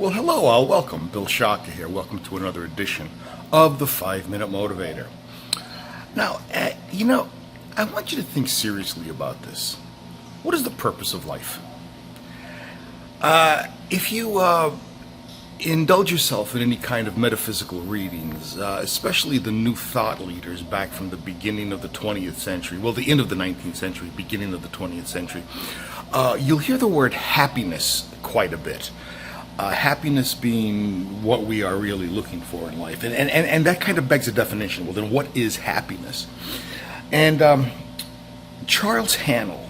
Well, hello, all. Welcome. Bill Shaka here. Welcome to another edition of the 5-Minute Motivator. Now, I want you to think seriously about this. What is the purpose of life? If you indulge yourself in any kind of metaphysical readings, especially the New Thought leaders back from the beginning of the 20th century, well, the end of the 19th century, beginning of the 20th century, you'll hear the word happiness quite a bit. Happiness being what we are really looking for in life. And that kind of begs a definition. Well, then what is happiness? And Charles Haanel,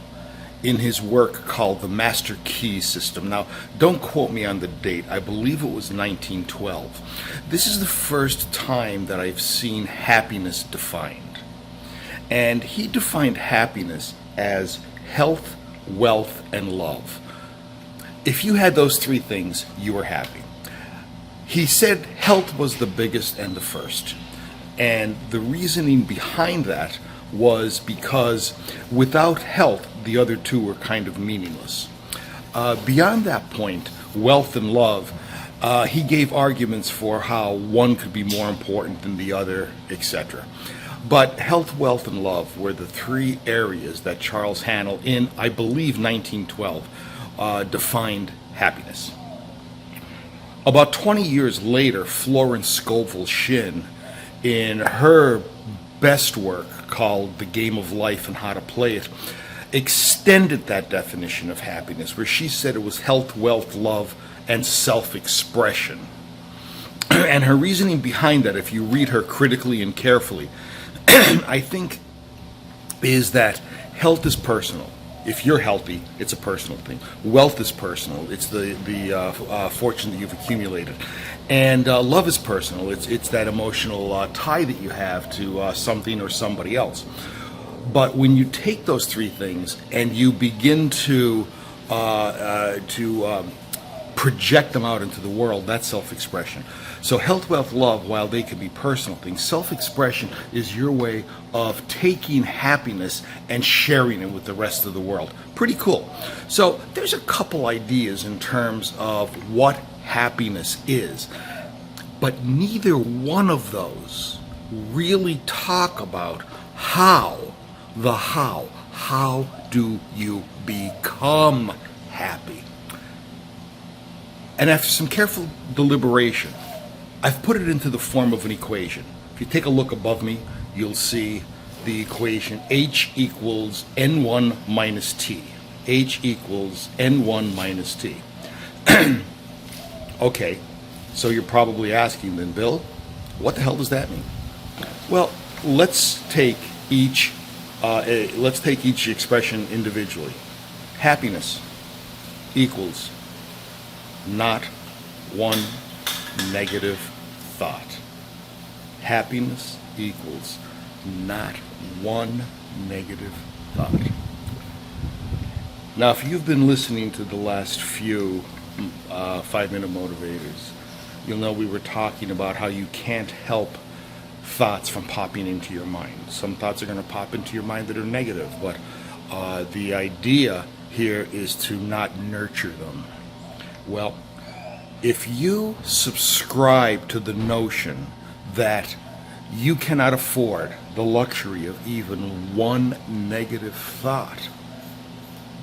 in his work called The Master Key System. Now, don't quote me on the date. I believe it was 1912. This is the first time that I've seen happiness defined. And he defined happiness as health, wealth, and love. If you had those three things, you were happy. He said health was the biggest and the first. And the reasoning behind that was because without health, the other two were kind of meaningless. Beyond that point, wealth and love, he gave arguments for how one could be more important than the other, etc. But health, wealth, and love were the three areas that Charles Haanel, in, I believe, 1912, defined happiness. About 20 years later, Florence Scovel Shinn, in her best work called The Game of Life and How to Play It, extended that definition of happiness, where she said it was health, wealth, love, and self-expression. And her reasoning behind that, if you read her critically and carefully, I think is that health is personal. If you're healthy, it's a personal thing. Wealth is personal. It's the fortune that you've accumulated. And love is personal. It's that emotional tie that you have to something or somebody else. But when you take those three things and you begin to project them out into the world, that's self-expression. So health, wealth, love, while they can be personal things, self-expression is your way of taking happiness and sharing it with the rest of the world. Pretty cool. So there's a couple ideas in terms of what happiness is, but neither one of those really talk about how do you become happy? And after some careful deliberation, I've put it into the form of an equation. If you take a look above me, you'll see the equation H equals N1 minus T. H equals N1 minus T. Okay, so you're probably asking then, Bill, what the hell does that mean? Well, let's take each expression individually. Happiness equals not one negative thought. Happiness equals not one negative thought. Now, if you've been listening to the last few 5-Minute Motivators, you'll know we were talking about how you can't help thoughts from popping into your mind. Some thoughts are going to pop into your mind that are negative, but the idea here is to not nurture them. Well, if you subscribe to the notion that you cannot afford the luxury of even one negative thought,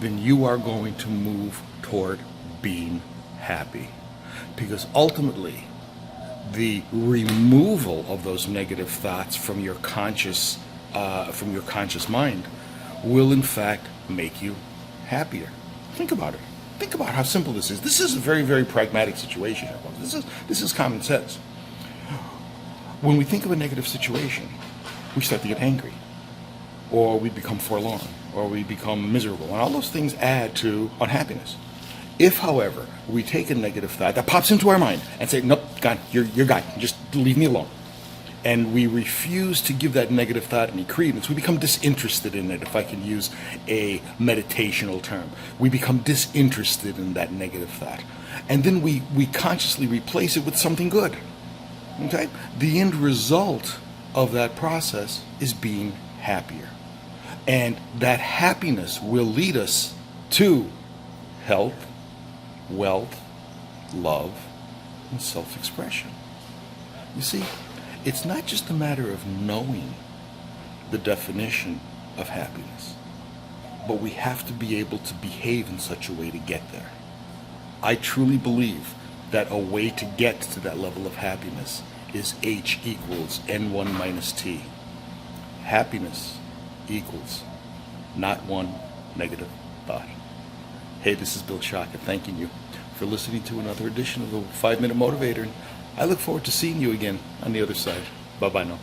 then you are going to move toward being happy. Because ultimately, the removal of those negative thoughts from your conscious mind will in fact make you happier. Think about it. Think about how simple this is. This is a very, very pragmatic situation. This is common sense. When we think of a negative situation, we start to get angry, or we become forlorn, or we become miserable, and all those things add to unhappiness. If, however, we take a negative thought that pops into our mind and say, nope, gone, you're gone, just leave me alone, and we refuse to give that negative thought any credence, we become disinterested in it, if I can use a meditational term. We become disinterested in that negative thought. And then we consciously replace it with something good. Okay? The end result of that process is being happier. And that happiness will lead us to health, wealth, love, and self-expression. You see, it's not just a matter of knowing the definition of happiness, but we have to be able to behave in such a way to get there. I truly believe that a way to get to that level of happiness is H equals N1 minus T. Happiness equals not one negative thought. Hey, this is Bill Shaka thanking you for listening to another edition of the 5 Minute Motivator. And I look forward to seeing you again on the other side. Bye-bye now.